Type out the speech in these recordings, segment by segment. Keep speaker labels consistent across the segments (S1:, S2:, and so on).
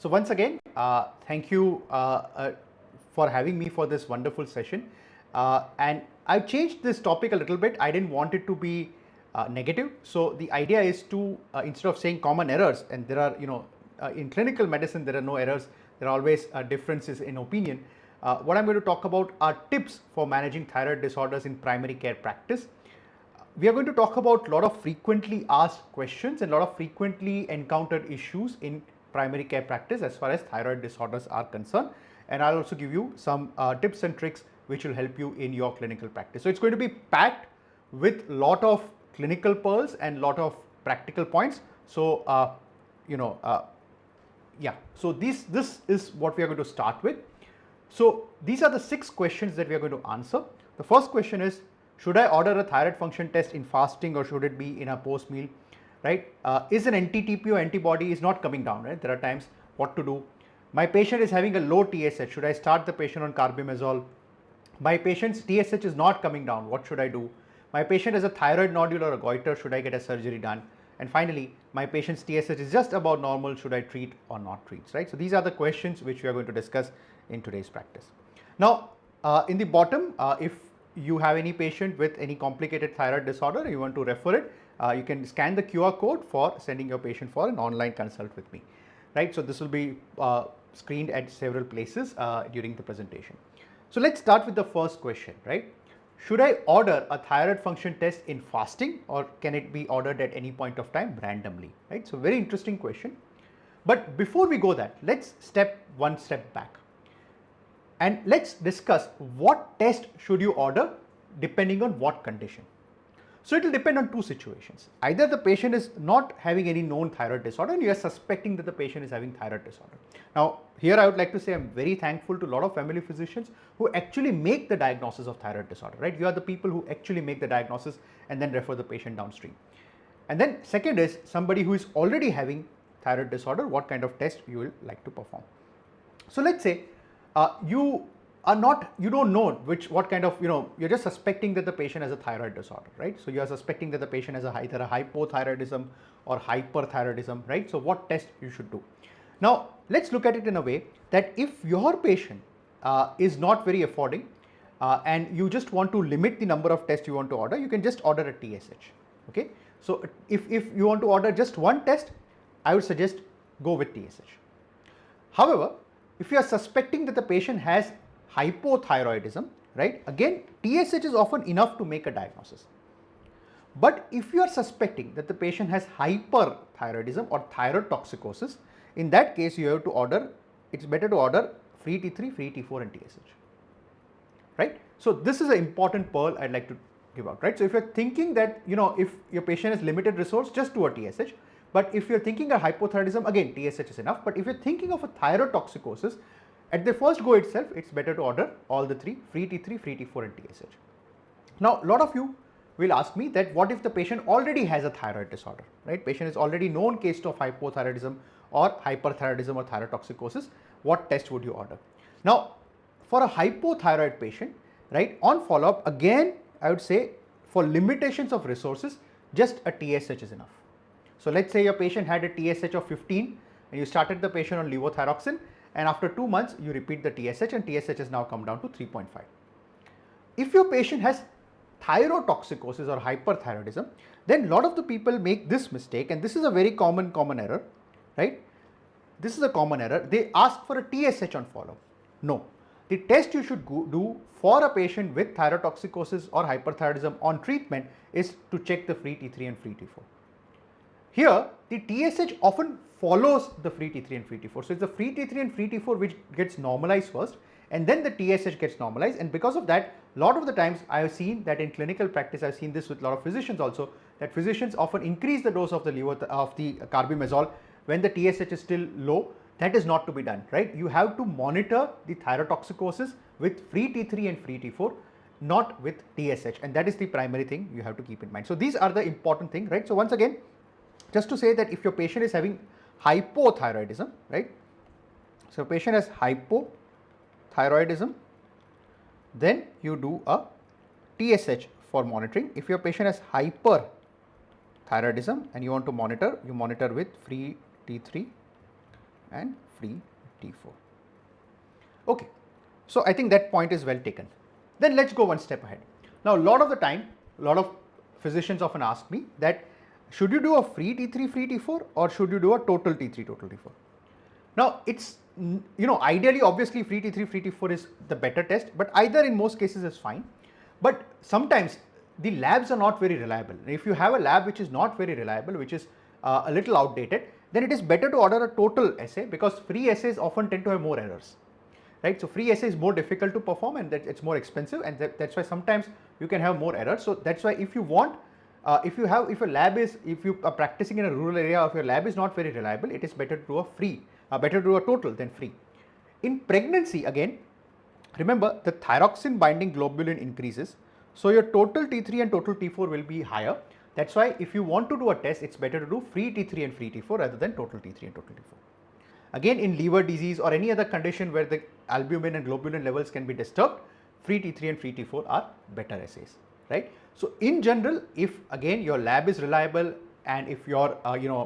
S1: So once again, thank you for having me for this wonderful session. And I've changed this topic a little bit. I didn't want it to be negative. So the idea is to, instead of saying common errors, and there are, in clinical medicine, there are no errors. There are always differences in opinion. What I'm going to talk about are tips for managing thyroid disorders in primary care practice. We are going to talk about a lot of frequently asked questions and a lot of frequently encountered issues in primary care practice as far as thyroid disorders are concerned. And I'll also give you some tips and tricks which will help you in your clinical practice. So it's going to be packed with a lot of clinical pearls and a lot of practical points. So, yeah, so this is what we are going to start with. So these are the 6 questions that we are going to answer. The first question is, should I order a thyroid function test in fasting or should it be in a post meal, right? Is an anti-TPO antibody is not coming down, right? There are times what to do. My patient is having a low TSH. Should I start the patient on Carbimazole? My patient's TSH is not coming down. What should I do? My patient has a thyroid nodule or a goiter. Should I get a surgery done? And finally, my patient's TSH is just about normal. Should I treat or not treat, right? So these are the questions which we are going to discuss in today's practice. Now, in the bottom, if you have any patient with any complicated thyroid disorder, you want to refer it, you can scan the QR code for sending your patient for an online consult with me, right? So this will be screened at several places during the presentation. So let's start with the first question, right? Should I order a thyroid function test in fasting or can it be ordered at any point of time randomly, right? So very interesting question. But before we go that, let's step one step back. And let's discuss what test should you order depending on what condition. So it will depend on 2 situations. Either the patient is not having any known thyroid disorder and you are suspecting that the patient is having thyroid disorder. Now, here I would like to say I'm very thankful to a lot of family physicians who actually make the diagnosis of thyroid disorder, right? You are the people who actually make the diagnosis and then refer the patient downstream. And then second is somebody who is already having thyroid disorder, what kind of test you will like to perform. So let's say you don't know what kind of, you're just suspecting that the patient has a thyroid disorder, right? So you are suspecting that the patient has either a hypothyroidism or hyperthyroidism, right? So what test you should do? Now, let's look at it in a way that if your patient is not very affording and you just want to limit the number of tests you want to order, you can just order a TSH, okay? So if you want to order just one test, I would suggest go with TSH. However, if you are suspecting that the patient has hypothyroidism, right, again, TSH is often enough to make a diagnosis. But if you are suspecting that the patient has hyperthyroidism or thyroid toxicosis, in that case, you have to order, it's better to order free T3, free T4 and TSH, right? So this is an important pearl I'd like to give out, right? So if you're thinking that, if your patient has limited resource, just do a TSH. But if you're thinking of hypothyroidism, again, TSH is enough. But if you're thinking of a thyroid toxicosis, at the first go itself, it's better to order all the 3, free T3, free T4 and TSH. Now, a lot of you will ask me that what if the patient already has a thyroid disorder, right? Patient is already known case of hypothyroidism or hyperthyroidism or thyroid toxicosis, what test would you order? Now, for a hypothyroid patient, right, on follow-up, again, I would say for limitations of resources, just a TSH is enough. So let's say your patient had a TSH of 15 and you started the patient on levothyroxine and after 2 months you repeat the TSH and TSH has now come down to 3.5. If your patient has thyrotoxicosis or hyperthyroidism, then a lot of the people make this mistake, and this is a very common error, right? This is a common error. They ask for a TSH on follow-up. No. The test you should do for a patient with thyrotoxicosis or hyperthyroidism on treatment is to check the free T3 and free T4. Here, the TSH often follows the free T3 and free T4. So it's the free T3 and free T4 which gets normalized first, and then the TSH gets normalized. And because of that, a lot of the times I have seen that in clinical practice, I've seen this with a lot of physicians also, that physicians often increase the dose of the Carbimazole when the TSH is still low. That is not to be done, right? You have to monitor the thyrotoxicosis with free T3 and free T4, not with TSH. And that is the primary thing you have to keep in mind. So these are the important things, right? So once again, just to say that if your patient is having hypothyroidism, right? So patient has hypothyroidism, then you do a TSH for monitoring. If your patient has hyperthyroidism and you want to monitor, you monitor with free T3 and free T4. Okay, so I think that point is well taken. Then let's go one step ahead. Now, a lot of the time, a lot of physicians often ask me that should you do a free T3, free T4, or should you do a total T3, total T4? Now, it's, ideally, obviously, free T3, free T4 is the better test, but either in most cases is fine. But sometimes the labs are not very reliable. If you have a lab which is not very reliable, which is a little outdated, then it is better to order a total assay, because free assays often tend to have more errors. Right, so free assay is more difficult to perform, and that it's more expensive, and that's why sometimes you can have more errors. So that's why if you want, if you are practicing in a rural area, if your lab is not very reliable, it is better to do better to do a total than free. In pregnancy, again, remember the thyroxine binding globulin increases, so your total T3 and total T4 will be higher. That's why if you want to do a test, it's better to do free T3 and free T4 rather than total T3 and total T4. Again, in liver disease or any other condition where the albumin and globulin levels can be disturbed, free T3 and free T4 are better assays, right? So in general, if again your lab is reliable, and if you're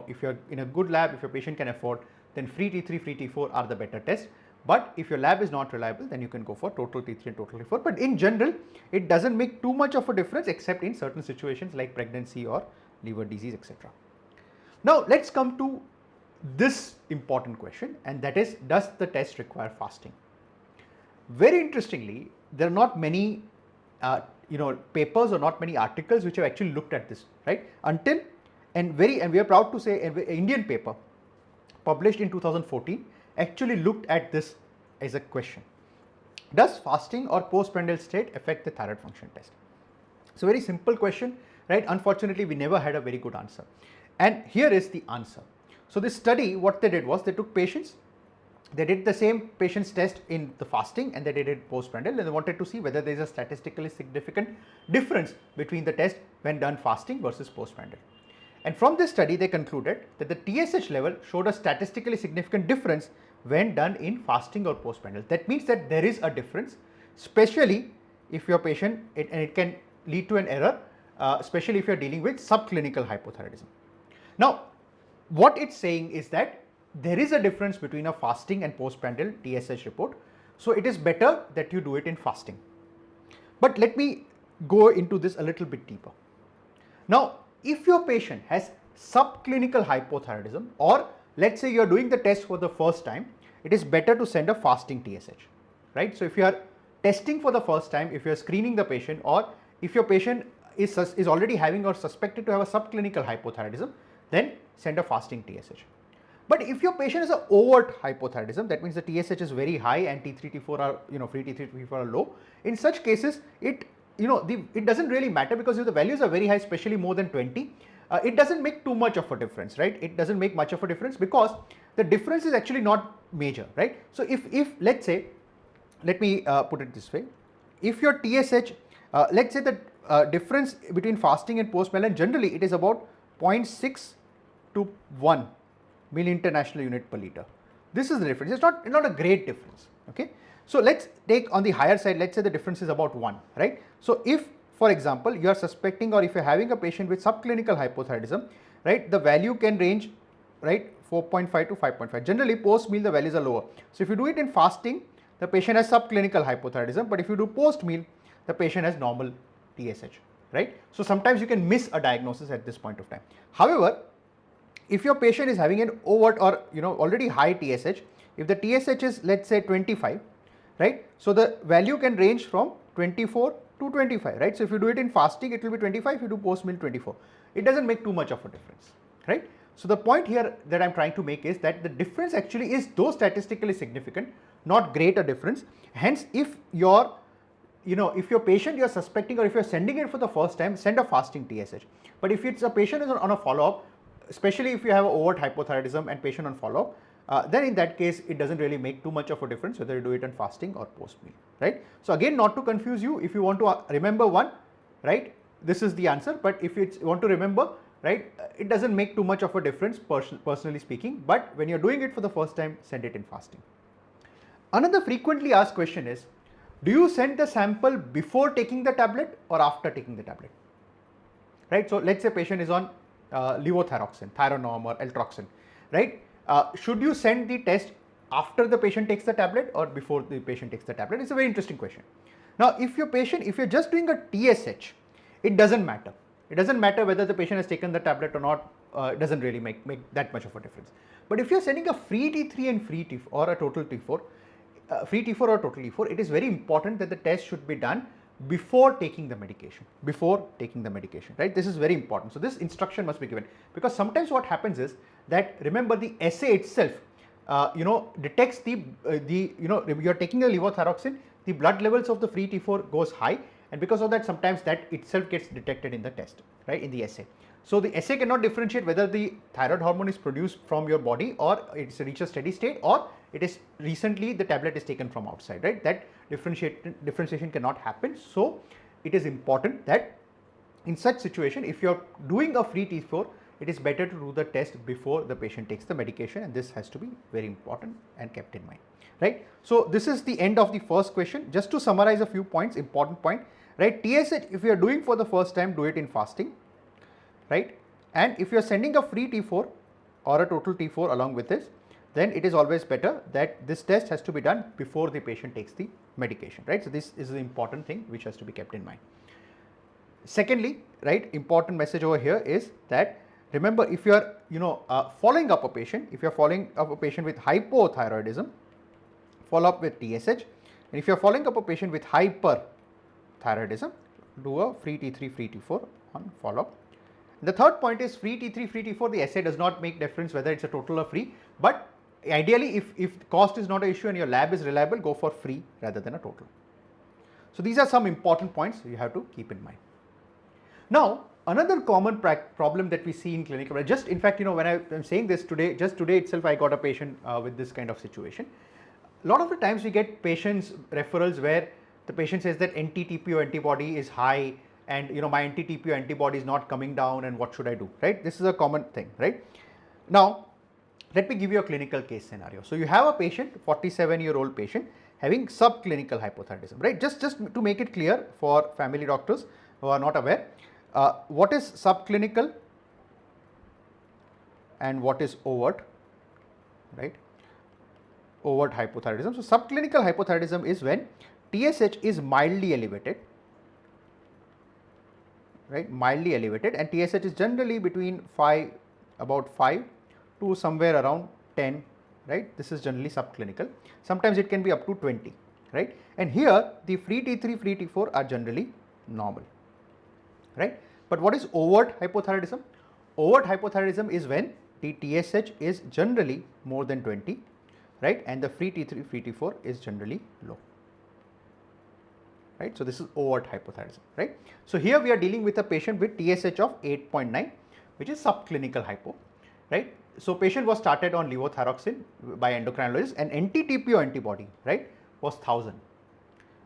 S1: if you're in a good lab, if your patient can afford, then free T3, free T4 are the better test. But if your lab is not reliable, then you can go for total T3 and total T4. But in general, it doesn't make too much of a difference except in certain situations like pregnancy or liver disease, etc. Now let's come to this important question, and that is, does the test require fasting? Very interestingly, there are not many papers or not many articles which have actually looked at this, right? And we are proud to say an Indian paper published in 2014 actually looked at this as a question. Does fasting or postprandial state affect the thyroid function test? It's a very simple question, right? Unfortunately, we never had a very good answer. And here is the answer. So this study, what they did was they took patients, they did the same patient's test in the fasting, and they did it postprandial, and they wanted to see whether there is a statistically significant difference between the test when done fasting versus postprandial. And from this study, they concluded that the TSH level showed a statistically significant difference when done in fasting or postprandial. That means that there is a difference, especially if your patient, and it can lead to an error, especially if you are dealing with subclinical hypothyroidism. Now, what it's saying is that there is a difference between a fasting and postprandial TSH report, so it is better that you do it in fasting. But let me go into this a little bit deeper. Now, if your patient has subclinical hypothyroidism, or let's say you are doing the test for the first time, it is better to send a fasting TSH, right? So if you are testing for the first time, if you are screening the patient, or if your patient is already having or suspected to have a subclinical hypothyroidism, then send a fasting TSH. But if your patient is an overt hypothyroidism, that means the TSH is very high and T3, T4 are, free T3, T4 are low. In such cases, it doesn't really matter, because if the values are very high, especially more than 20, it doesn't make too much of a difference, right? It doesn't make much of a difference because the difference is actually not major, right? So if let's say, let me put it this way, if your TSH, let's say the difference between fasting and postprandial, generally it is about 0.6 to 1 milli-international unit per liter. This is the difference. It's not a great difference, okay? So let's take on the higher side, let's say the difference is about 1, right? So if, for example, you are suspecting, or if you're having a patient with subclinical hypothyroidism, right, the value can range, right, 4.5 to 5.5. Generally, post-meal the values are lower. So if you do it in fasting, the patient has subclinical hypothyroidism, but if you do post-meal, the patient has normal TSH, right? So sometimes you can miss a diagnosis at this point of time. However, if your patient is having an overt or already high TSH, if the TSH is, let's say, 25, right, so the value can range from 24 to 25, right? So if you do it in fasting, it will be 25, if you do post meal, 24. It doesn't make too much of a difference, right? So the point here that I'm trying to make is that the difference actually is, though statistically significant, not great a difference. Hence, if your patient you're suspecting, or if you're sending it for the first time, send a fasting TSH. But if it's a patient is on a follow-up, especially if you have overt hypothyroidism and patient on follow-up, then in that case, it doesn't really make too much of a difference whether you do it on fasting or post-meal, right? So again, not to confuse you, if you want to remember one, right, this is the answer. But if you want to remember, right, it doesn't make too much of a difference, personally speaking. But when you're doing it for the first time, send it in fasting. Another frequently asked question is, do you send the sample before taking the tablet or after taking the tablet, right? So let's say patient is on levothyroxine, Theranorm or Eltroxin, right? Should you send the test after the patient takes the tablet or before the patient takes the tablet? It's a very interesting question. Now, if you're just doing a TSH, it doesn't matter. It doesn't matter whether the patient has taken the tablet or not. It doesn't really make that much of a difference. But if you're sending a free T3 and free T4 or a total T4, free T4 or total T4, it is very important that the test should be done before taking the medication. Before taking the medication, right? This is very important. So this instruction must be given, because sometimes what happens is that, remember, the assay itself, detects you're taking a levothyroxine, the blood levels of the free T4 goes high, and because of that, sometimes that itself gets detected in the test, right, in the assay. So the assay cannot differentiate whether the thyroid hormone is produced from your body or it's reached a steady state, or it is recently the tablet is taken from outside, right? That differentiation cannot happen. So it is important that in such situation, if you're doing a free T4, it is better to do the test before the patient takes the medication, and this has to be very important and kept in mind, right? So this is the end of the first question. Just to summarize a few points, important point, right? TSH, if you are doing for the first time, do it in fasting, right? And if you are sending a free T4 or a total T4 along with this, then it is always better that this test has to be done before the patient takes the medication, right? So this is the important thing which has to be kept in mind. Secondly, right, important message over here is that, remember, if you are following up a patient, if you are following up a patient with hypothyroidism, follow up with TSH, and if you are following up a patient with hyperthyroidism, do a free T3, free T4 on follow up. The third point is free T3, free T4, the assay does not make difference whether it's a total or free, but ideally if cost is not an issue and your lab is reliable, go for free rather than a total. So these are some important points you have to keep in mind. Now, another common problem that we see in clinical, just in fact, when I'm saying this today, just today itself, I got a patient with this kind of situation. A lot of the times we get patients referrals where the patient says that anti-TPO antibody is high, and my anti-TPO antibody is not coming down, and what should I do, right? This is a common thing, right? Now, let me give you a clinical case scenario. So you have a patient, 47-year-old patient, having subclinical hypothyroidism, right? Just to make it clear for family doctors who are not aware, what is subclinical and what is overt, right? Overt hypothyroidism. So subclinical hypothyroidism is when TSH is mildly elevated, right? Mildly elevated, and TSH is generally between about 5 to somewhere around 10, right? This is generally subclinical. Sometimes it can be up to 20, right? And here the free T3, free T4 are generally normal, right? But what is overt hypothyroidism? Overt hypothyroidism is when the TSH is generally more than 20, right? And the free T3, free T4 is generally low, right? So this is overt hypothyroidism, right? So here we are dealing with a patient with TSH of 8.9, which is subclinical hypo, right? So patient was started on levothyroxine by endocrinologist, and anti-TPO antibody, right, was 1000.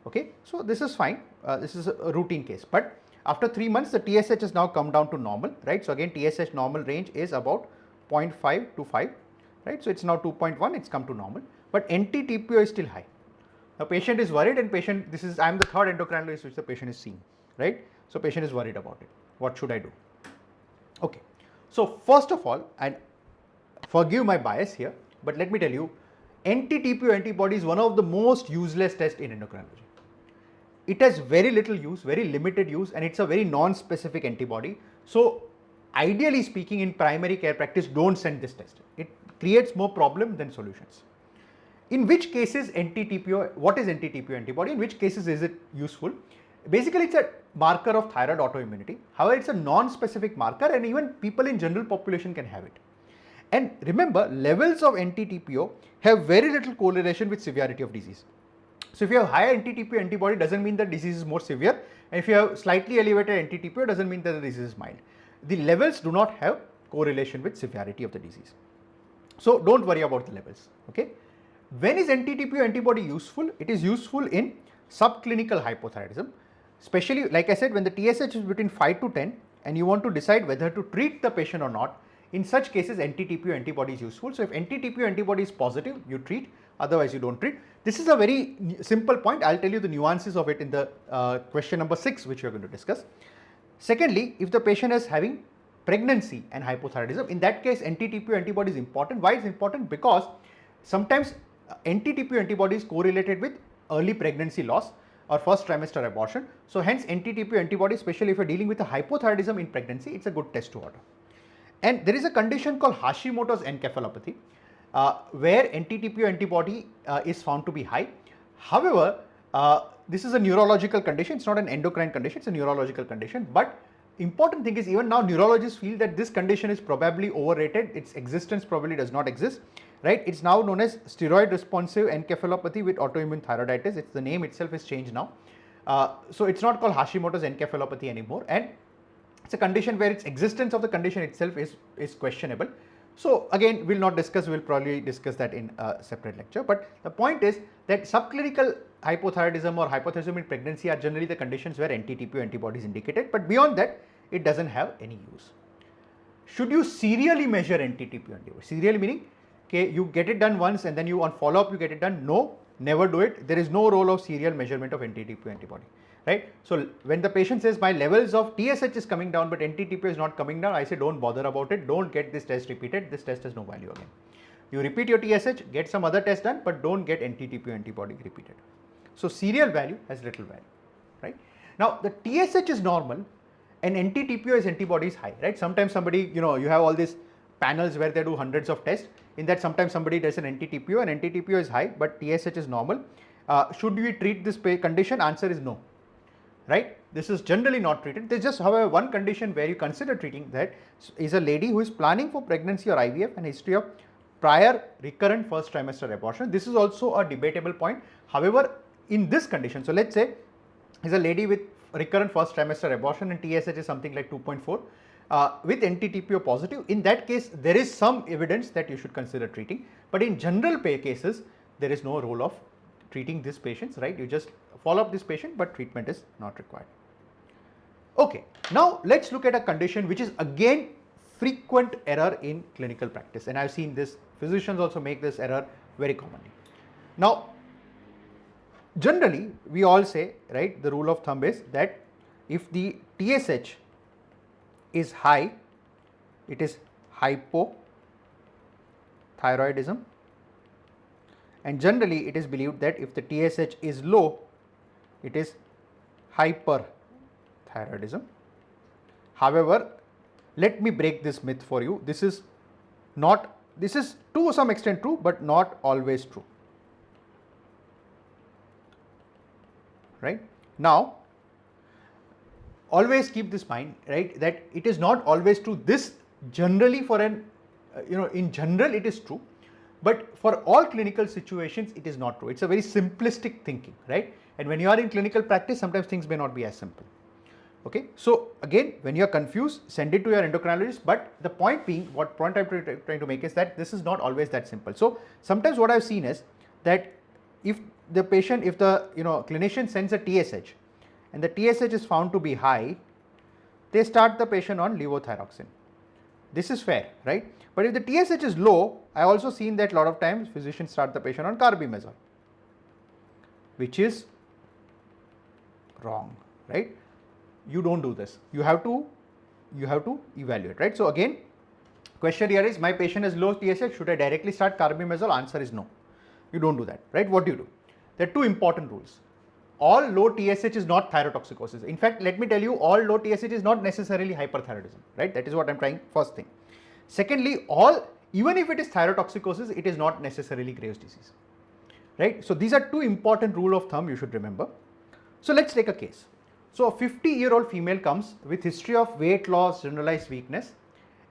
S1: Okay, so this is fine. This is a routine case, but after 3 months, the TSH has now come down to normal, right? So again, TSH normal range is about 0.5 to 5, right? So it's now 2.1, it's come to normal, but anti-TPO is still high. The patient is worried, and I'm the third endocrinologist which the patient is seeing, right? So patient is worried about it. What should I do? Okay, so first of all, and forgive my bias here, but let me tell you, anti-TPO antibody is one of the most useless tests in endocrinology. It has very little use, very limited use, and it's a very non-specific antibody. So ideally speaking, in primary care practice, don't send this test. It creates more problem than solutions. In which cases anti-TPO, what is anti-TPO antibody? In which cases is it useful? Basically, it's a marker of thyroid autoimmunity. However, it's a non-specific marker, and even people in general population can have it. And remember, levels of anti-TPO have very little correlation with severity of disease. So if you have higher anti-TPO antibody, doesn't mean that disease is more severe, and if you have slightly elevated anti-TPO, doesn't mean that the disease is mild. The levels do not have correlation with severity of the disease. So don't worry about the levels, okay? When is anti-TPO antibody useful? It is useful in subclinical hypothyroidism, especially, like I said, when the TSH is between 5 to 10 and you want to decide whether to treat the patient or not. In such cases, anti-TPO antibody is useful. So if anti-TPO antibody is positive, you treat, otherwise you don't treat. This is a very simple point. I'll tell you the nuances of it in the question number 6, which we are going to discuss. Secondly, if the patient is having pregnancy and hypothyroidism. In that case, anti-TPO antibody is important. Why it's important? Because sometimes anti-TPO antibody is correlated with early pregnancy loss or first trimester abortion. So hence anti-TPO antibody, especially if you're dealing with a hypothyroidism in pregnancy, it's a good test to order. And there is a condition called Hashimoto's encephalopathy, where anti-TPO antibody is found to be high. However, this is a neurological condition. It's not an endocrine condition, it's a neurological condition. But important thing is, even now neurologists feel that this condition is probably overrated. Its existence probably does not exist, right? It's now known as steroid responsive encephalopathy with autoimmune thyroiditis. It's the name itself is changed now. So it's not called Hashimoto's encephalopathy anymore, and it's a condition where its existence of the condition itself is questionable. So again, we'll not discuss, we'll probably discuss that in a separate lecture. But the point is that subclinical hypothyroidism or hypothyroidism in pregnancy are generally the conditions where anti-TPO antibody is indicated, but beyond that, it doesn't have any use. Should you serially measure anti-TPO antibody? Serially meaning, okay, you get it done once and then you on follow-up you get it done? No, never do it. There is no role of serial measurement of anti-TPO antibody, right? So when the patient says my levels of TSH is coming down but anti-TPO is not coming down, I say don't bother about it. Don't get this test repeated. This test has no value again. You repeat your TSH, get some other test done, but don't get anti-TPO antibody repeated. So serial value has little value, right? Now the TSH is normal and anti-TPO is antibody is high, right? Sometimes somebody, you have all these panels where they do hundreds of tests. In that, sometimes somebody does an anti-TPO and anti-TPO is high, but TSH is normal. Should we treat this condition? Answer is no, right? This is generally not treated. There's just, however, one condition where you consider treating, that is a lady who is planning for pregnancy or IVF and history of prior recurrent first trimester abortion. This is also a debatable point. However, in this condition, so let's say is a lady with recurrent first trimester abortion and TSH is something like 2.4 with anti-TPO positive. In that case, there is some evidence that you should consider treating, but in general cases, there is no role of treating these patients, right? You just follow up this patient, but treatment is not required. Okay, now let's look at a condition which is again frequent error in clinical practice, and I've seen this, physicians also make this error very commonly. Now, generally we all say, right, the rule of thumb is that if the TSH is high, it is hypothyroidism, and generally it is believed that if the TSH is low, it is hyperthyroidism. However, let me break this myth for you. This is to some extent true, but not always true, right? Now, always keep this in mind, right, that it is not always true. This generally for an, in general it is true, but for all clinical situations it is not true. It's a very simplistic thinking, right? And when you are in clinical practice, sometimes things may not be as simple. Okay, so again, when you are confused, send it to your endocrinologist. But the point being, what point I'm trying to make is that this is not always that simple. So sometimes what I've seen is that if the clinician sends a TSH and the TSH is found to be high, they start the patient on levothyroxine. This is fair, right? But if the TSH is low, I also seen that a lot of times physicians start the patient on Carbimazole, which is wrong, right? You don't do this. You have to evaluate, right? So again, question here is, my patient has low TSH, should I directly start Carbimazole? Answer is no. You don't do that, right? What do you do? There are two important rules. All low TSH is not thyrotoxicosis. In fact, let me tell you, all low TSH is not necessarily hyperthyroidism, right? That is what I'm trying, first thing. Secondly, even if it is thyrotoxicosis, it is not necessarily Graves' disease, right? So these are two important rule of thumb you should remember. So let's take a case. So a 50-year-old female comes with history of weight loss, generalized weakness,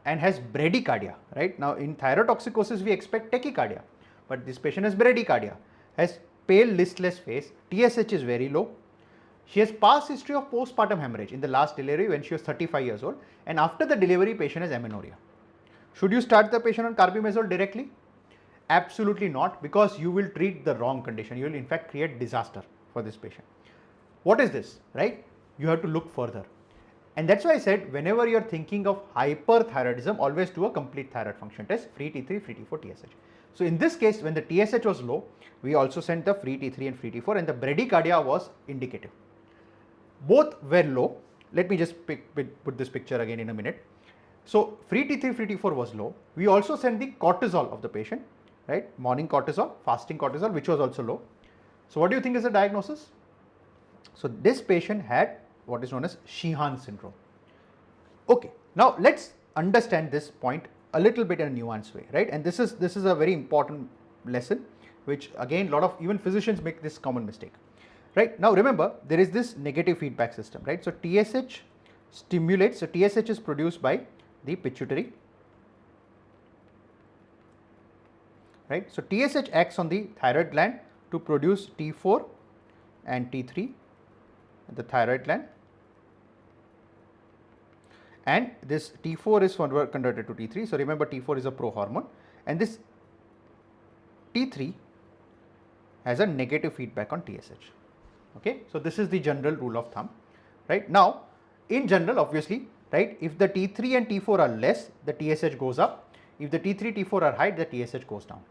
S1: and has bradycardia, right? Now in thyrotoxicosis, we expect tachycardia, but this patient has bradycardia, has pale listless face, TSH is very low. She has past history of postpartum hemorrhage in the last delivery when she was 35 years old, and after the delivery, patient has amenorrhea. Should you start the patient on Carbimazole directly? Absolutely not, because you will treat the wrong condition. You will in fact create disaster for this patient. What is this, right? You have to look further. And that's why I said, whenever you're thinking of hyperthyroidism, always do a complete thyroid function test, free T3, free T4, TSH. So in this case, when the TSH was low, we also sent the free T3 and free T4, and the bradycardia was indicative. Both were low. Let me just put this picture again in a minute. So free T3, free T4 was low. We also sent the cortisol of the patient, right? Morning cortisol, fasting cortisol, which was also low. So what do you think is the diagnosis? So this patient had what is known as Sheehan syndrome. Okay, now let's understand this point a little bit in a nuanced way, right? And this is a very important lesson, which again, a lot of even physicians make this common mistake, right? Now remember, there is this negative feedback system, right? So TSH stimulates, so TSH is produced by the pituitary, right? So TSH acts on the thyroid gland to produce T4 and T3, the thyroid gland, and this T4 is converted to T3. So remember, T4 is a prohormone, and this T3 has a negative feedback on TSH. Okay, so this is the general rule of thumb, right? Now, in general, obviously, right, if the T3 and T4 are less, the TSH goes up. If the T3, T4 are high, the TSH goes down.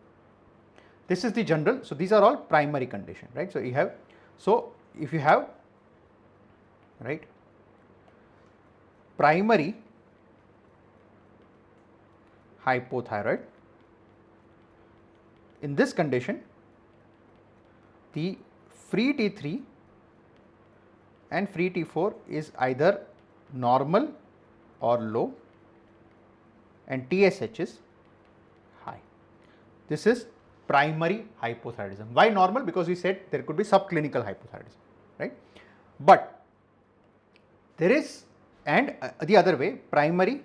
S1: This is the general. So these are all primary condition, right? So you have, so if you have, right, primary hypothyroid, in this condition, the free T3 and free T4 is either normal or low, and TSH is high. This is primary hypothyroidism. Why normal? Because we said there could be subclinical hypothyroidism, right? But there is, and the other way, primary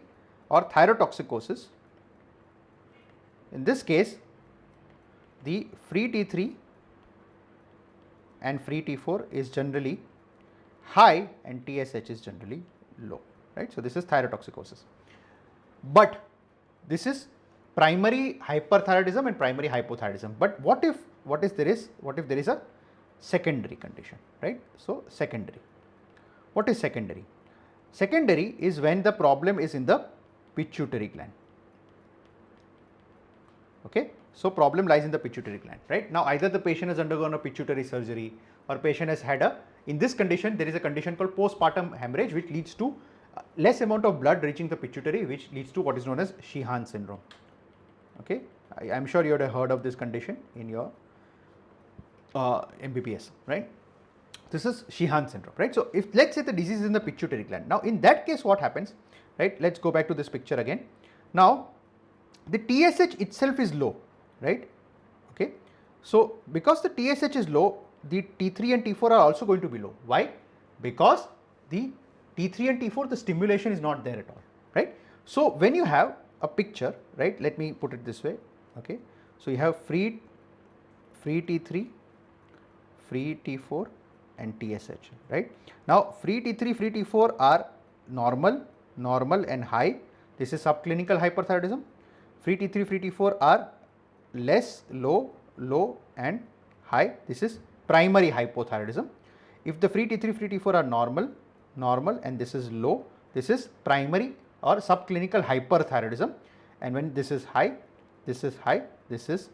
S1: or thyrotoxicosis. In this case, the free T3 and free T4 is generally high and TSH is generally low, right? So this is thyrotoxicosis. But this is primary hyperthyroidism and primary hypothyroidism. But what if there is a secondary condition, right? So secondary. What is secondary? Secondary is when the problem is in the pituitary gland. Okay, so problem lies in the pituitary gland, right? Now either the patient has undergone a pituitary surgery or patient has had a, in this condition there is a condition called postpartum hemorrhage, which leads to less amount of blood reaching the pituitary, which leads to what is known as Sheehan syndrome. Okay, I am sure you would have heard of this condition in your MBBS, right? This is Sheehan syndrome, right? So if let's say the disease is in the pituitary gland, now in that case what happens, right? Let's go back to this picture again. Now the TSH itself is low, right? Okay, so because the TSH is low, the T3 and T4 are also going to be low. Why? Because the T3 and T4, the stimulation is not there at all, right? So when you have a picture, right, let me put it this way, okay, so you have free T3, free T4 and TSH, right? Now free T3, free T4 are normal and high. This is subclinical hyperthyroidism. Free T3, free T4 are less, low and high. This is primary hypothyroidism. If the free T3, free T4 are normal and this is low, this is primary or subclinical hyperthyroidism. And when this is high, this is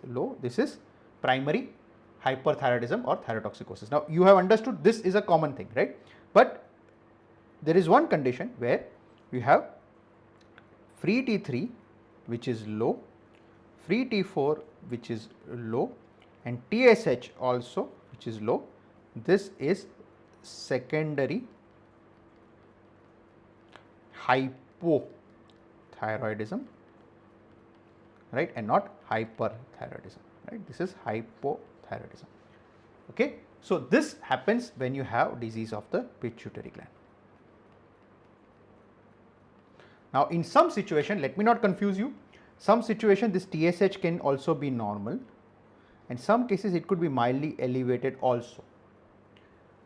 S1: low, this is primary hyperthyroidism or thyrotoxicosis. Now you have understood this is a common thing, right? But there is one condition where you have free T3 which is low, free T4 which is low, and TSH also which is low. This is secondary hypothyroidism, right, and not hyperthyroidism, right? This is hypothyroidism. Okay, so this happens when you have disease of the pituitary gland. Now in some situation, let me not confuse you, some situation this TSH can also be normal, and some cases it could be mildly elevated also.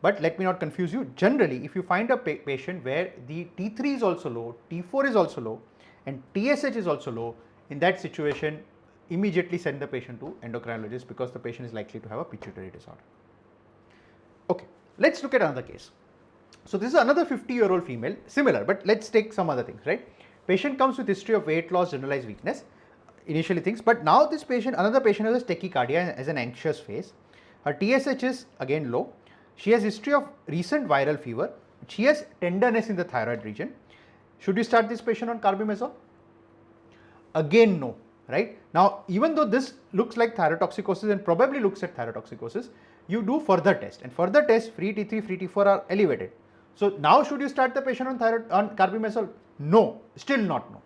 S1: But let me not confuse you, generally if you find a patient where the T3 is also low, T4 is also low and TSH is also low, in that situation immediately send the patient to endocrinologist because the patient is likely to have a pituitary disorder. Okay, let's look at another case. So this is another 50-year-old female, similar, but let's take some other things, right? Patient comes with history of weight loss, generalized weakness, initially things, but now this patient, another patient has a tachycardia, has an anxious phase. Her TSH is again low. She has history of recent viral fever. She has tenderness in the thyroid region. Should you start this patient on carbimazole? Again, no, right? Now, even though this looks like thyrotoxicosis and probably looks at thyrotoxicosis, you do further test, and further tests, free T3, free T4 are elevated. So now should you start the patient on carbimazole? No, still not no,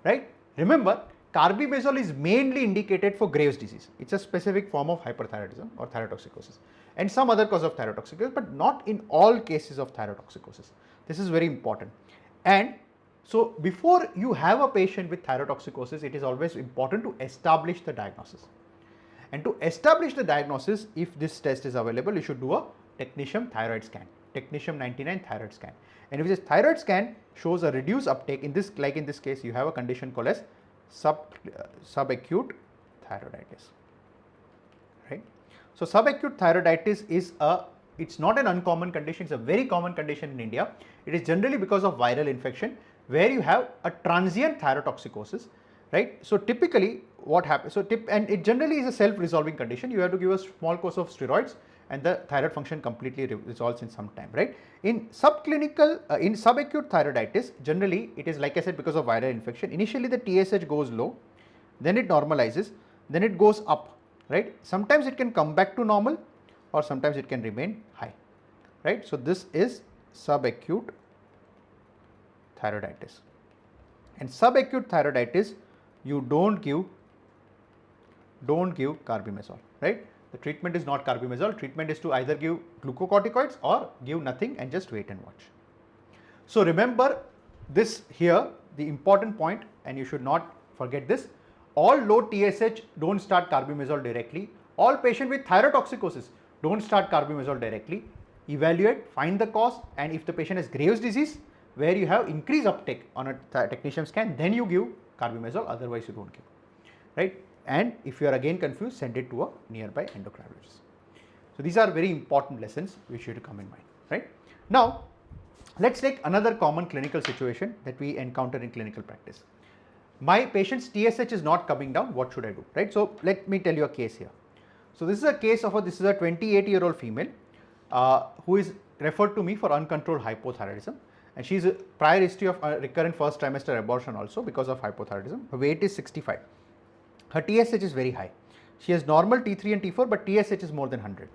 S1: right? Remember, carbimazole is mainly indicated for Graves' disease. It's a specific form of hyperthyroidism or thyrotoxicosis and some other cause of thyrotoxicosis, but not in all cases of thyrotoxicosis. This is very important. And so before you have a patient with thyrotoxicosis, it is always important to establish the diagnosis. And to establish the diagnosis, if this test is available, you should do a technetium thyroid scan, technetium 99 thyroid scan. And if this thyroid scan shows a reduced uptake, in this, like in this case, you have a condition called as subacute thyroiditis, right? So subacute thyroiditis is it's not an uncommon condition, it's a very common condition in India. It is generally because of viral infection where you have a transient thyrotoxicosis, right? So typically what happens, and it generally is a self-resolving condition. You have to give a small course of steroids and the thyroid function completely resolves in some time, right? In subclinical, in subacute thyroiditis, generally it is, like I said, because of viral infection. Initially the TSH goes low, then it normalizes, then it goes up, right? Sometimes it can come back to normal or sometimes it can remain high, right? So this is subacute thyroiditis. And subacute thyroiditis, you don't give carbimazole, right? The treatment is not carbimazole. Treatment is to either give glucocorticoids or give nothing and just wait and watch. So remember this here, the important point, and you should not forget this. All low TSH don't start carbimazole directly. All patients with thyrotoxicosis don't start carbimazole directly. Evaluate, find the cause, and if the patient has Graves' disease, where you have increased uptake on a technetium scan, then you give carbimazole, otherwise you don't give, right? And if you are again confused, send it to a nearby endocrinologist. So these are very important lessons which you have to come in mind, right? Now, let's take another common clinical situation that we encounter in clinical practice. My patient's TSH is not coming down, what should I do, right? So let me tell you a case here. So this is a case of this is a 28-year-old female who is referred to me for uncontrolled hypothyroidism, and she is a prior history of recurrent first trimester abortion also because of hypothyroidism. Her weight is 65. Her TSH is very high. She has normal T3 and T4, but TSH is more than 100.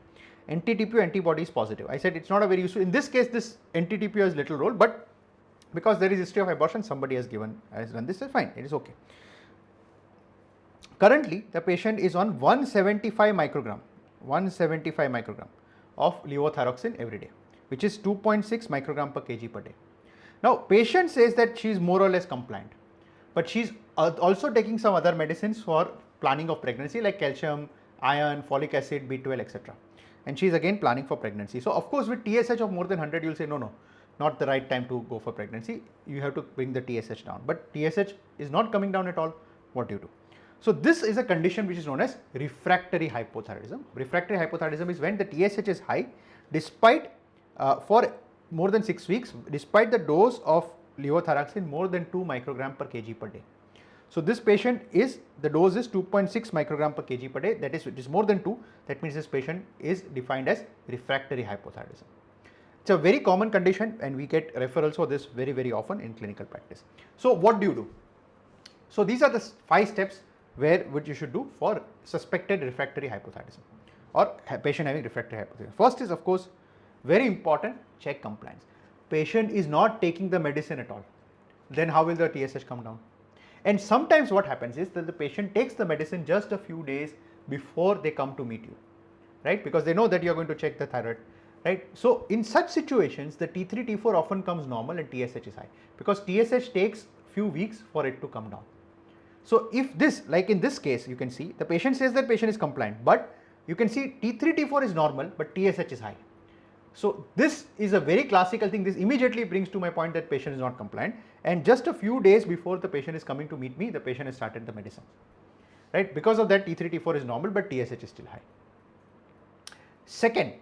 S1: Anti-TPO antibody is positive. I said it's not a very useful. In this case, this anti-TPO has little role, but because there is history of abortion, somebody has done this. Fine, it is okay. Currently, the patient is on 175 microgram of levothyroxine every day, which is 2.6 microgram per kg per day. Now, patient says that she is more or less compliant, but she is also taking some other medicines for planning of pregnancy like calcium, iron, folic acid, B12, etc. And she is again planning for pregnancy. So, of course, with TSH of more than 100, you will say, no, not the right time to go for pregnancy. You have to bring the TSH down. But TSH is not coming down at all. What do you do? So, this is a condition which is known as refractory hypothyroidism. Refractory hypothyroidism is when the TSH is high despite for more than 6 weeks, despite the dose of levothyroxine more than 2 microgram per kg per day. So this patient is, the dose is 2.6 microgram per kg per day, that is, it is more than 2, that means this patient is defined as refractory hypothyroidism. It's a very common condition and we get referrals for this very, very often in clinical practice. So what do you do? So these are the 5 steps which you should do for suspected refractory hypothyroidism or patient having refractory hypothyroidism. First is, of course, very important, check compliance. Patient is not taking the medicine at all, then how will the TSH come down? And sometimes what happens is that the patient takes the medicine just a few days before they come to meet you, right? Because they know that you are going to check the thyroid, right? So in such situations, the T3, T4 often comes normal and TSH is high because TSH takes few weeks for it to come down. So if this, like in this case, you can see the patient says that patient is compliant, but you can see T3, T4 is normal, but TSH is high. So this is a very classical thing. This immediately brings to my point that patient is not compliant, and just a few days before the patient is coming to meet me, the patient has started the medicine, right? Because of that, T3, T4 is normal, but TSH is still high. Second,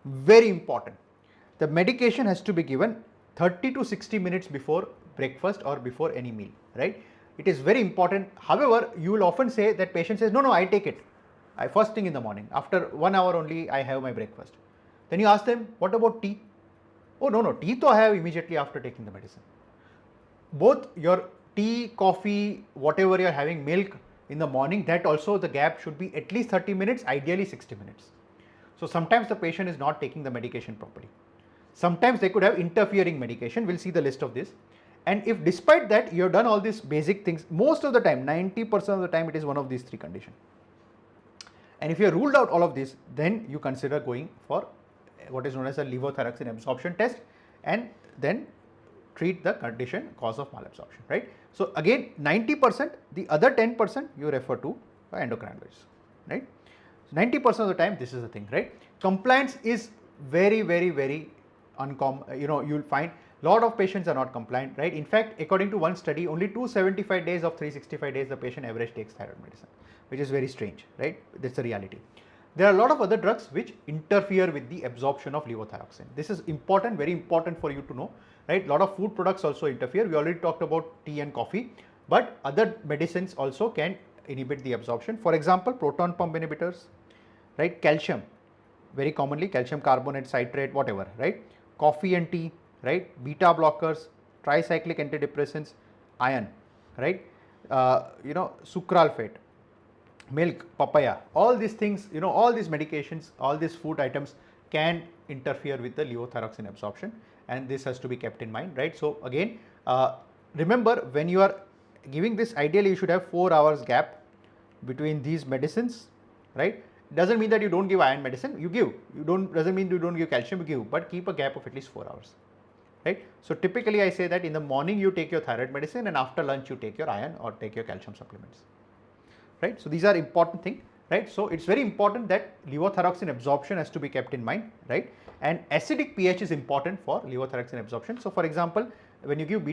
S1: very important, the medication has to be given 30 to 60 minutes before breakfast or before any meal, right? It is very important. However, you will often say that patient says, no, I take it. First thing in the morning, after 1 hour only, I have my breakfast. Then you ask them, what about tea? Oh, no, tea to I have immediately after taking the medicine. both your tea, coffee, whatever you are having, milk in the morning, that also the gap should be at least 30 minutes, ideally 60 minutes. So sometimes the patient is not taking the medication properly. Sometimes they could have interfering medication. We'll see the list of this. And if despite that you have done all these basic things, most of the time, 90% of the time, it is one of these three conditions. And if you have ruled out all of this, then you consider going for what is known as a levothyroxine absorption test, and then treat the condition cause of malabsorption, right? So again, 90%, the other 10% you refer to endocrinologist, right? So 90% of the time, this is the thing, right? Compliance is very, very, very uncommon. You'll find a lot of patients are not compliant, right? In fact, according to one study, only 275 days of 365 days the patient average takes thyroid medicine, which is very strange, right? That's the reality. There are a lot of other drugs which interfere with the absorption of levothyroxine. This is important, very important for you to know, right? A lot of food products also interfere. We already talked about tea and coffee, but other medicines also can inhibit the absorption. For example, proton pump inhibitors, right? Calcium, very commonly calcium carbonate, citrate, whatever, right? Coffee and tea, right? Beta blockers, tricyclic antidepressants, iron, right? Sucralfate, milk, papaya, all these things, all these medications, all these food items can interfere with the levothyroxine absorption, and this has to be kept in mind, right? So again, remember, when you are giving this, ideally you should have 4 hours gap between these medicines, right? Doesn't mean that you don't give iron medicine, you give. Doesn't mean you don't give calcium, you give, but keep a gap of at least 4 hours, right? So typically I say that in the morning you take your thyroid medicine, and after lunch you take your iron or take your calcium supplements, right? So these are important things, right? So it's very important that levothyroxine absorption has to be kept in mind, right? And acidic pH is important for levothyroxine absorption. So for example, when you give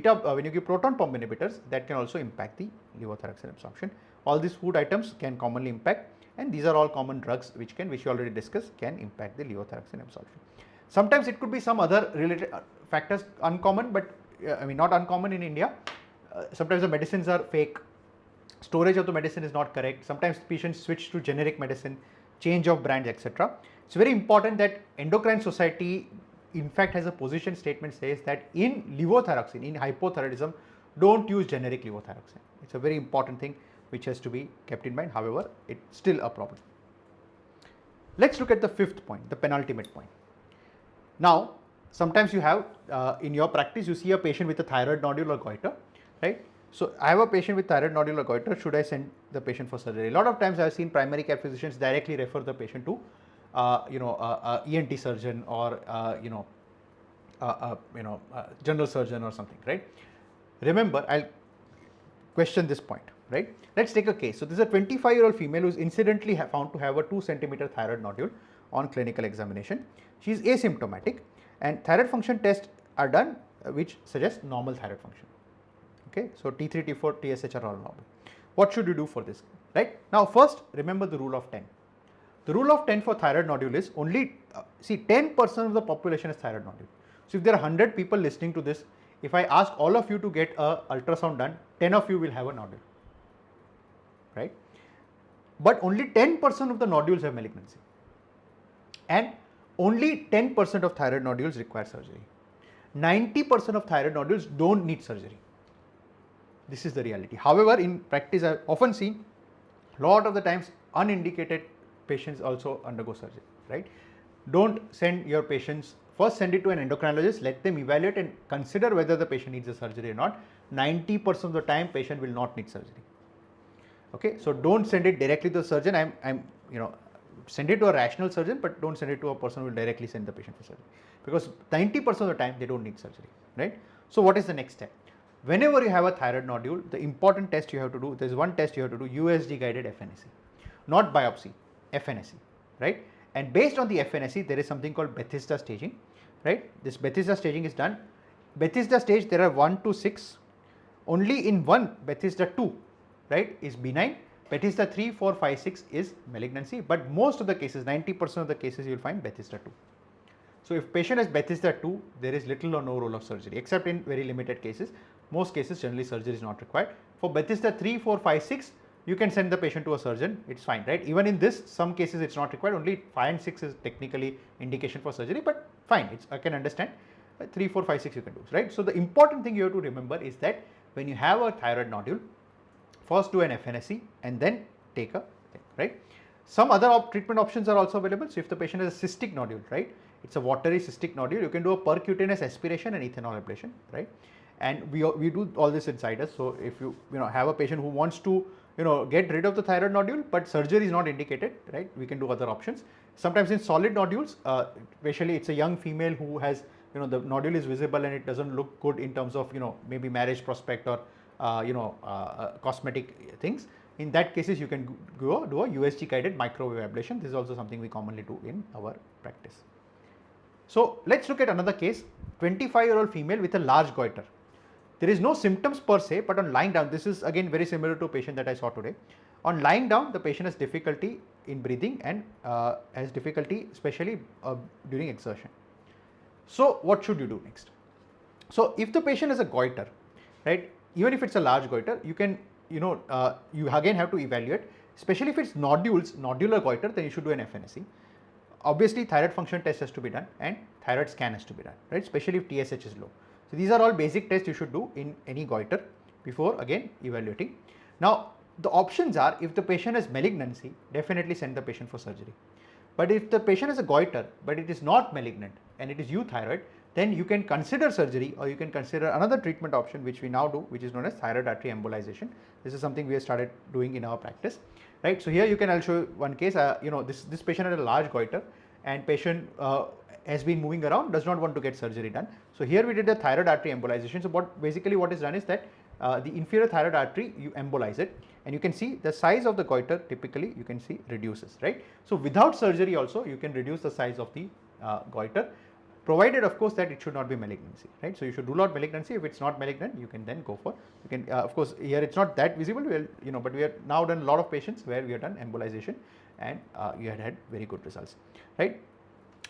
S1: proton pump inhibitors, that can also impact the levothyroxine absorption. All these food items can commonly impact, and these are all common drugs which you already discussed, can impact the levothyroxine absorption. Sometimes it could be some other related factors, uncommon, but not uncommon in India. Sometimes the medicines are fake, storage of the medicine is not correct. Sometimes patients switch to generic medicine, change of brands, etc. It's very important that Endocrine Society in fact has a position statement, says that in levothyroxine, in hypothyroidism, don't use generic levothyroxine. It's a very important thing which has to be kept in mind. However, it's still a problem. Let's look at the 5th point, the penultimate point. Now, sometimes you have in your practice, you see a patient with a thyroid nodule or goiter, right? So I have a patient with thyroid nodule or goiter. Should I send the patient for surgery? A lot of times I have seen primary care physicians directly refer the patient to ENT surgeon or general surgeon or something, right? Remember, I'll question this point, right? Let's take a case. So this is a 25-year-old female who is incidentally found to have a 2 centimeter thyroid nodule on clinical examination. She is asymptomatic, and thyroid function tests are done which suggest normal thyroid function. Okay, so T3, T4, TSH are all normal. What should you do for this, right? Now first, remember the rule of 10. The rule of 10 for thyroid nodule is only, 10% of the population is thyroid nodule. So if there are 100 people listening to this, if I ask all of you to get a ultrasound done, 10 of you will have a nodule, right? But only 10% of the nodules have malignancy, and only 10% of thyroid nodules require surgery. 90% of thyroid nodules don't need surgery. This is the reality. However, in practice, I've often seen a lot of the times unindicated patients also undergo surgery, right? Don't send your patients, first send it to an endocrinologist, let them evaluate and consider whether the patient needs a surgery or not. 90% of the time, patient will not need surgery. Okay, so don't send it directly to the surgeon. Send it to a rational surgeon, but don't send it to a person who will directly send the patient for surgery, because 90% of the time they don't need surgery, right? So what is the next step? Whenever you have a thyroid nodule, the important test you have to do, there's one test you have to do, USG guided FNAC, not biopsy, FNAC, right? And based on the FNAC, there is something called Bethesda staging, right? This Bethesda staging is done. Bethesda stage, there are 1 to 6. Only in one, Bethesda 2, right, is benign. Bethesda 3, 4, 5, 6 is malignancy, but most of the cases, 90% of the cases, you will find Bethesda 2. So if patient has Bethesda 2, there is little or no role of surgery, except in very limited cases. Most cases, generally surgery is not required. For Bethesda 3, 4, 5, 6, you can send the patient to a surgeon, it's fine, right? Even in this, some cases it's not required, only 5 and 6 is technically indication for surgery, but fine, I can understand. 3, 4, 5, 6 you can do, right? So the important thing you have to remember is that when you have a thyroid nodule, first do an FNSE and then take a thing, right? Some other treatment options are also available. So if the patient has a cystic nodule, right, it's a watery cystic nodule, you can do a percutaneous aspiration and ethanol ablation, right? And we do all this inside us. So if you have a patient who wants to get rid of the thyroid nodule, but surgery is not indicated, right, we can do other options. Sometimes in solid nodules, especially it's a young female who has the nodule is visible and it doesn't look good in terms of maybe marriage prospect or cosmetic things. In that cases, you can do a USG guided microwave ablation. This is also something we commonly do in our practice. So let's look at another case. 25-year-old female with a large goiter. There is no symptoms per se, but on lying down, this is again very similar to a patient that I saw today. On lying down, the patient has difficulty in breathing and has difficulty especially during exertion. So what should you do next? So if the patient has a goiter, right, even if it's a large goiter, you can, you again have to evaluate, especially if it's nodular goiter, then you should do an FNSE. Obviously, thyroid function test has to be done and thyroid scan has to be done, right, especially if TSH is low. So these are all basic tests you should do in any goiter before again evaluating. Now, the options are, if the patient has malignancy, definitely send the patient for surgery. But if the patient has a goiter, but it is not malignant and it is euthyroid, then you can consider surgery or you can consider another treatment option which we now do, which is known as thyroid artery embolization. This is something we have started doing in our practice, right? So here I'll show you one case. This patient had a large goiter and patient has been moving around, does not want to get surgery done. So here we did a thyroid artery embolization. So what is done is that the inferior thyroid artery, you embolize it, and you can see the size of the goiter typically you can see reduces, right? So without surgery also you can reduce the size of the goiter, provided of course that it should not be malignancy, right? So you should rule out malignancy. If it's not malignant, you can then go for, you can of course here it's not that visible, but we have now done a lot of patients where we have done embolization and you had very good results, right?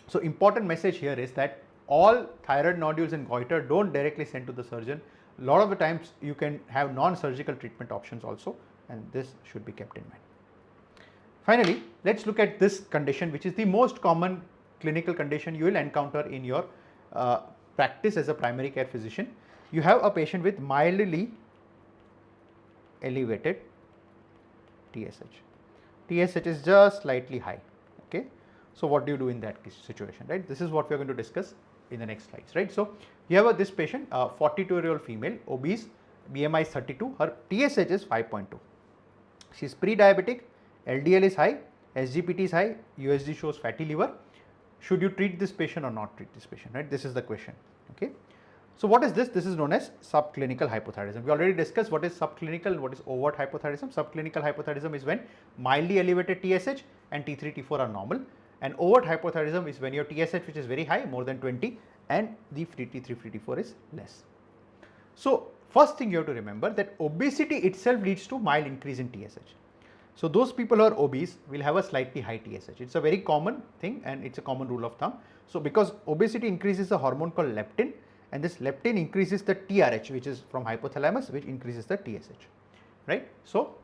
S1: So important message here is that all thyroid nodules and goiter don't directly send to the surgeon. A lot of the times you can have non-surgical treatment options also, and this should be kept in mind. Finally, let's look at this condition, which is the most common clinical condition you will encounter in your practice as a primary care physician. You have a patient with mildly elevated TSH. TSH is just slightly high, okay? So what do you do in that situation, right? This is what we are going to discuss in the next slides, right? So you have this patient, 42-year-old female, obese, BMI is 32, her TSH is 5.2. She is pre-diabetic, LDL is high, SGPT is high, USG shows fatty liver. Should you treat this patient or not treat this patient, right? This is the question, okay? So what is this? This is known as subclinical hypothyroidism. We already discussed what is subclinical and what is overt hypothyroidism. Subclinical hypothyroidism is when mildly elevated TSH and T3, T4 are normal. And overt hypothyroidism is when your TSH, which is very high, more than 20, and the free T3, free T4 is less. So first thing you have to remember that obesity itself leads to mild increase in TSH. So those people who are obese will have a slightly high TSH. It's a very common thing and it's a common rule of thumb. So because obesity increases a hormone called leptin, and this leptin increases the TRH, which is from hypothalamus, which increases the TSH, right? So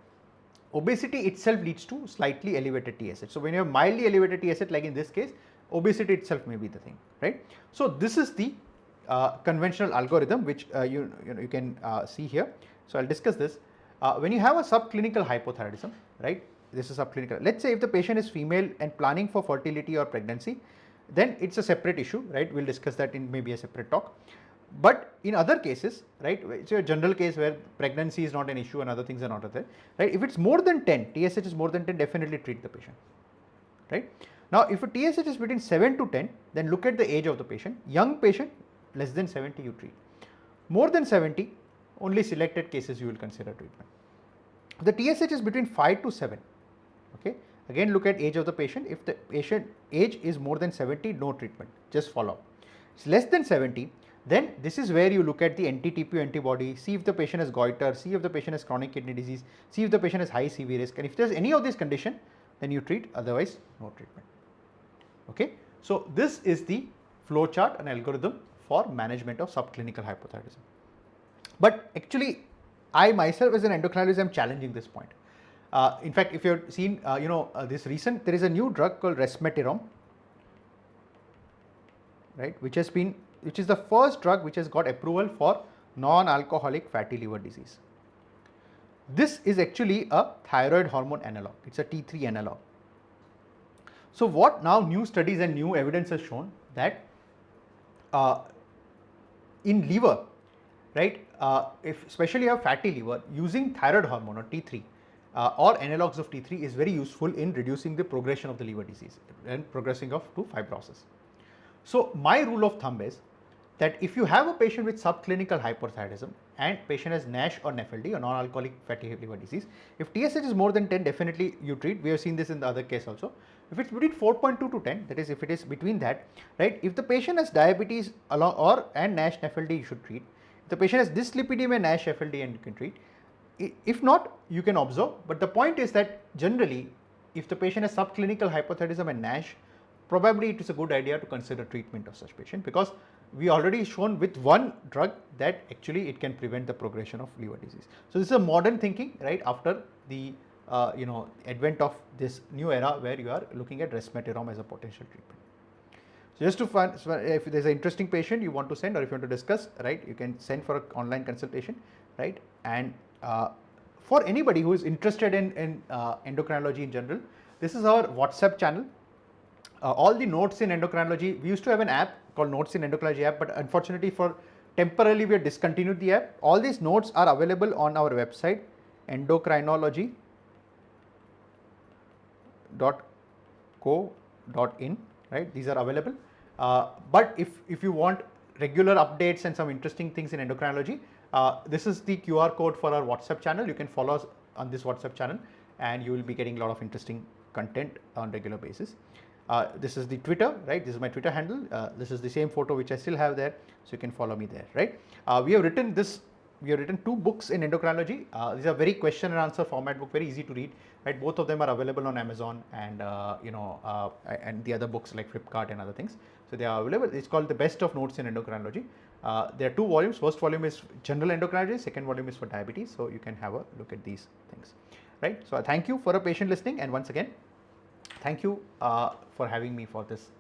S1: obesity itself leads to slightly elevated TSH. So when you have mildly elevated TSH, like in this case, obesity itself may be the thing, right? So this is the conventional algorithm which you can see here. So I'll discuss this. When you have a subclinical hypothyroidism, right? This is subclinical. Let's say if the patient is female and planning for fertility or pregnancy, then it's a separate issue, right? We'll discuss that in maybe a separate talk. But in other cases, right, it's a general case where pregnancy is not an issue and other things are not there, right? If it's more than 10, TSH is more than 10, definitely treat the patient, right? Now, if a TSH is between 7 to 10, then look at the age of the patient. Young patient, less than 70 you treat. More than 70, only selected cases you will consider treatment. The TSH is between 5 to 7, okay? Again, look at age of the patient. If the patient age is more than 70, no treatment, just follow up. It's less than 70, then this is where you look at the anti-TPO antibody, see if the patient has goiter, see if the patient has chronic kidney disease, see if the patient has high CV risk, and if there's any of these condition, then you treat, otherwise no treatment, okay? So this is the flow chart and algorithm for management of subclinical hypothyroidism. But actually, I myself as an endocrinologist am challenging this point. In fact, if you have seen, there is a new drug called resmetirom, right, which has been which is the first drug which has got approval for non-alcoholic fatty liver disease. This is actually a thyroid hormone analog. It's a T3 analog. So what now new studies and new evidence has shown that in liver, right, if especially a fatty liver, using thyroid hormone or T3 or analogs of T3 is very useful in reducing the progression of the liver disease and progressing to fibrosis. So my rule of thumb is that if you have a patient with subclinical hyperthyroidism and patient has NASH or NAFLD or non-alcoholic fatty liver disease, if TSH is more than 10, definitely you treat. We have seen this in the other case also. If it's between 4.2 to 10, that is if it is between that, right, if the patient has diabetes along and NASH NAFLD, you should treat. If the patient has dyslipidemia, NASH FLD, and you can treat. If not, you can observe. But the point is that generally, if the patient has subclinical hypothyroidism and NASH, probably it is a good idea to consider treatment of such patient, because we already shown with one drug that actually it can prevent the progression of liver disease. So this is a modern thinking, right, after the advent of this new era where you are looking at resmetirom as a potential treatment. So just to find, if there's an interesting patient you want to send, or if you want to discuss, right, you can send for an online consultation, right. And for anybody who is interested in endocrinology in general, this is our WhatsApp channel. All the notes in endocrinology, we used to have an app called Notes in Endocrinology app, but unfortunately for temporarily we have discontinued the app. All these notes are available on our website endocrinology.co.in, right? These are available. But if you want regular updates and some interesting things in endocrinology, this is the QR code for our WhatsApp channel. You can follow us on this WhatsApp channel and you will be getting a lot of interesting content on regular basis. This is the Twitter, right? This is my Twitter handle. This is the same photo which I still have there, so you can follow me there, right? We have written 2 books in endocrinology. These are very question and answer format book, very easy to read, right? Both of them are available on Amazon and and the other books like Flipkart and other things. So they are available. It's called The Best of Notes in Endocrinology. There are 2 volumes. First volume is general endocrinology. Second volume is for diabetes. So you can have a look at these things, right? So I thank you for a patient listening, and once again, thank you for having me for this